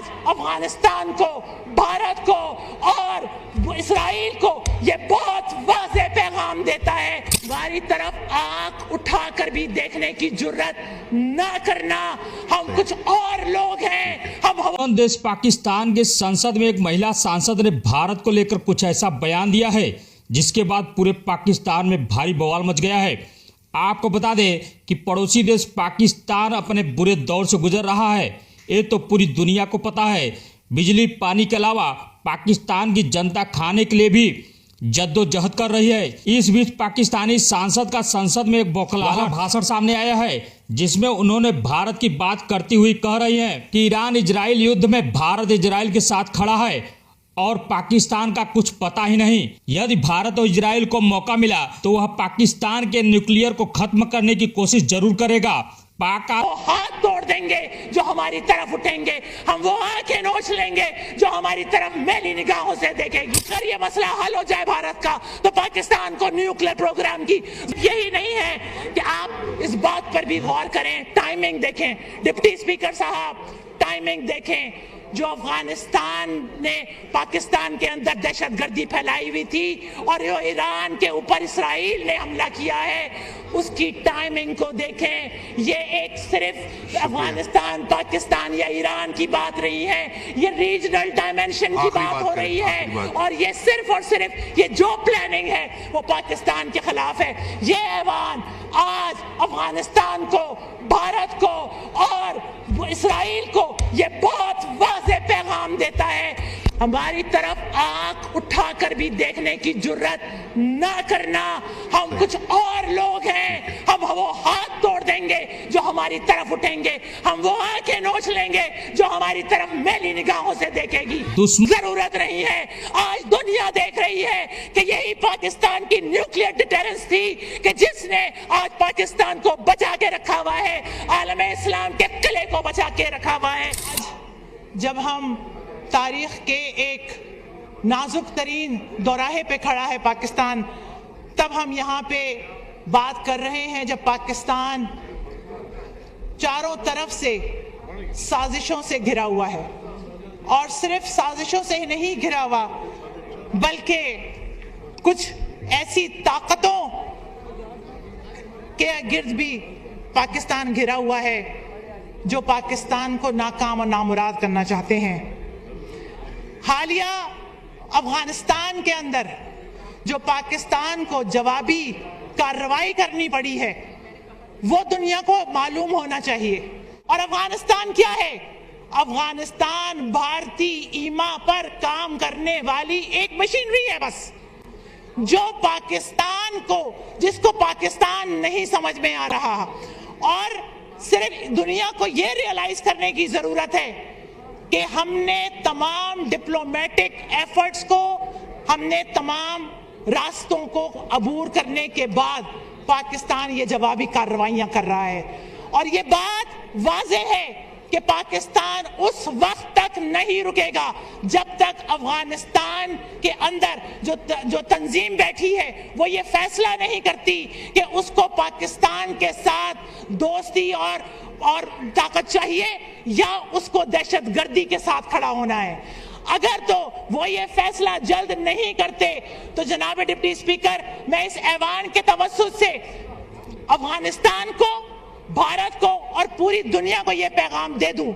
आज अफगानिस्तान को, भारत को और इसराइल को ये बहुत वाज़ेह पैगाम देता है, हमारी तरफ आंख उठाकर भी देखने की जुर्रत ना करना। हम कुछ और लोग हैं। हम देश पाकिस्तान के संसद में एक महिला सांसद ने भारत को लेकर कुछ ऐसा बयान दिया है जिसके बाद पूरे पाकिस्तान में भारी बवाल मच गया है। आपको बता दें कि पड़ोसी देश पाकिस्तान अपने बुरे दौर से गुजर रहा है, ये तो पूरी दुनिया को पता है। बिजली पानी के अलावा पाकिस्तान की जनता खाने के लिए भी जद्दोजहद कर रही है। इस बीच पाकिस्तानी सांसद का संसद में एक बौखलाहट भाषण सामने आया है जिसमें उन्होंने भारत की बात करती हुई कह रही हैं कि ईरान इजराइल युद्ध में भारत इजराइल के साथ खड़ा है और पाकिस्तान का कुछ पता ही नहीं। यदि भारत और इजराइल को मौका मिला तो वह पाकिस्तान के न्यूक्लियर को खत्म करने की कोशिश जरूर करेगा। हाथ तोड़ देंगे जो हमारी तरफ उठेंगे, हम वो आंखें नोच लेंगे जो हमारी तरफ मैली निगाहों से देखेगी। अगर ये मसला हल हो जाए भारत का तो पाकिस्तान को न्यूक्लियर प्रोग्राम की यही नहीं है कि आप इस बात पर भी गौर करें। टाइमिंग देखें डिप्टी स्पीकर साहब, टाइमिंग देखें। जो अफगानिस्तान ने पाकिस्तान के अंदर दहशतगर्दी फैलाई हुई थी और जो ईरान के ऊपर इसराइल ने हमला किया है, उसकी टाइमिंग को देखें। ये एक सिर्फ अफगानिस्तान, पाकिस्तान या ईरान की बात नहीं है, ये रीजनल डायमेंशन की बात हो रही है। और ये सिर्फ और सिर्फ ये जो प्लानिंग है वो पाकिस्तान के खिलाफ है। ये ऐवान आज अफगानिस्तान को, भारत को और इसराइल को ये बहुत वाज़ेह पैगाम देता है, हमारी तरफ आंख उठाकर भी देखने की जुर्रत ना करना। हम कुछ और लोग हैं। हम वो हाथ तोड़ देंगे जो हमारी तरफ उठेंगे, हम वो आंखें नोच लेंगे जो हमारी तरफ मैली निगाहों से देखेगी। जरूरत नहीं है। आज दुनिया देख रही है कि यही पाकिस्तान की न्यूक्लियर डिटरेंस थी कि जिसने आज पाकिस्तान को बचा के रखा हुआ है, आलम इस्लाम के किले को बचा के रखा हुआ है। जब हम तारीख के एक नाजुक तरीन दौराहे पे खड़ा है पाकिस्तान, तब हम यहाँ पे बात कर रहे हैं जब पाकिस्तान चारों तरफ से साजिशों से घिरा हुआ है। और सिर्फ साजिशों से ही नहीं घिरा हुआ, बल्कि कुछ ऐसी ताकतों के गिर्द भी पाकिस्तान घिरा हुआ है जो पाकिस्तान को नाकाम और नामुराद करना चाहते हैं। हालिया अफगानिस्तान के अंदर जो पाकिस्तान को जवाबी कार्रवाई करनी पड़ी है वो दुनिया को मालूम होना चाहिए। और अफगानिस्तान क्या है? अफगानिस्तान भारतीय ईमा पर काम करने वाली एक मशीनरी है बस, जो पाकिस्तान को, जिसको पाकिस्तान नहीं समझ में आ रहा। और सिर्फ दुनिया को ये रियलाइज करने की जरूरत है कि हमने तमाम डिप्लोमेटिक एफर्ट्स को, हमने तमाम रास्तों को अबूर करने के बाद पाकिस्तान ये जवाबी कार्रवाइयां कर रहा है। और ये बात वाज़ेह है कि पाकिस्तान उस वक्त तक नहीं रुकेगा जब तक अफगानिस्तान के अंदर जो तंजीम बैठी है वो ये फैसला नहीं करती कि उसको पाकिस्तान के साथ दोस्ती और ताकत चाहिए या उसको दहशतगर्दी के साथ खड़ा होना है। अगर तो वो ये फैसला जल्द नहीं करते तो जनाब डिप्टी स्पीकर, मैं इस ऐवान के तवस्सुत से अफगानिस्तान को, भारत को और पूरी दुनिया को ये पैगाम दे दूं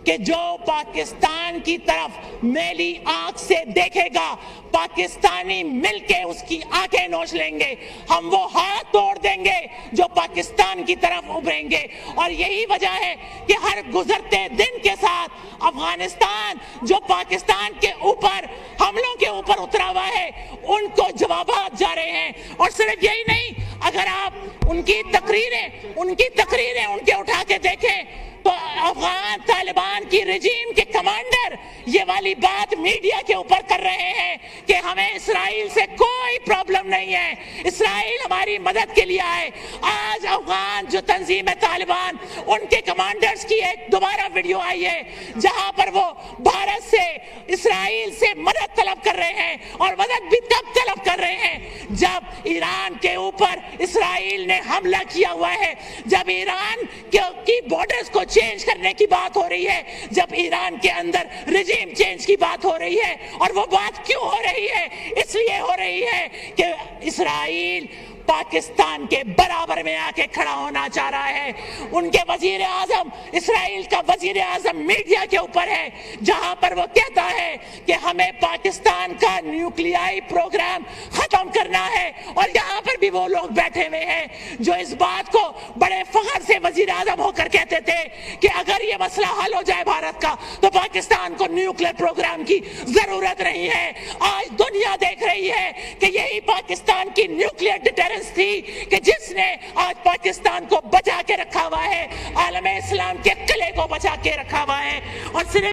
कि जो पाकिस्तान की तरफ मैली आंख से देखेगा, पाकिस्तानी मिलके उसकी आंखें नोच लेंगे। हम वो हाथ तोड़ देंगे जो पाकिस्तान की तरफ उभरेंगे। और यही वजह है कि हर गुजरते दिन के साथ अफगानिस्तान जो पाकिस्तान के ऊपर हमलों के ऊपर उतरा हुआ है, उनको जवाबात जा रहे हैं। और सिर्फ यही नहीं, अगर आप उनकी तकरीरें उनके उठा के देखें तो अफगान तालिबान की रजीम के कमांडर ये वाली बात मीडिया के ऊपर कर रहे हैं कि हमें इसराइल से कोई प्रॉब्लम नहीं है, इसराइल हमारी मदद के लिए आए। आज अफगान जो तंजीम है तालिबान, उनके कमांडर्स की एक दोबारा वीडियो आई है जहां पर वो भारत से, इसराइल से मदद तलब कर रहे हैं। और मदद भी तब तलब कर रहे हैं जब ईरान के ऊपर इसराइल ने हमला किया हुआ है, जब ईरान की बॉर्डर्स को چینج کرنے کی بات ہو رہی ہے، جب ایران کے اندر رجیم چینج کی بات ہو رہی ہے. اور وہ بات کیوں ہو رہی ہے؟ اس لیے ہو رہی ہے کہ اسرائیل پاکستان کے برابر میں آ کے کھڑا ہونا چاہ رہا ہے. ان کے وزیر اعظم، اسرائیل کا وزیر اعظم میڈیا کے اوپر ہے، جہاں پر وہ کہتا ہے کہ ہمیں پاکستان کا نیوکلیائی پروگرام ختم کرنا ہے. اور یہاں پر بھی وہ لوگ بیٹھے ہوئے ہیں جو اس بات کو بڑے فخر سے وزیر اعظم ہو کر کہتے تھے کہ اگر یہ مسئلہ حل ہو جائے بھارت کا تو پاکستان کو نیوکلیئر پروگرام کی ضرورت نہیں ہے. آج دنیا دیکھ رہی ہے کہ یہی پاکستان کی نیوکلیئر ڈیٹرنس تھی کہ جس نے آج پاکستان کو بچا کے رکھا ہوا ہے، عالم اسلام کے قلعے کو بچا کے رکھا ہوا ہے. اور صرف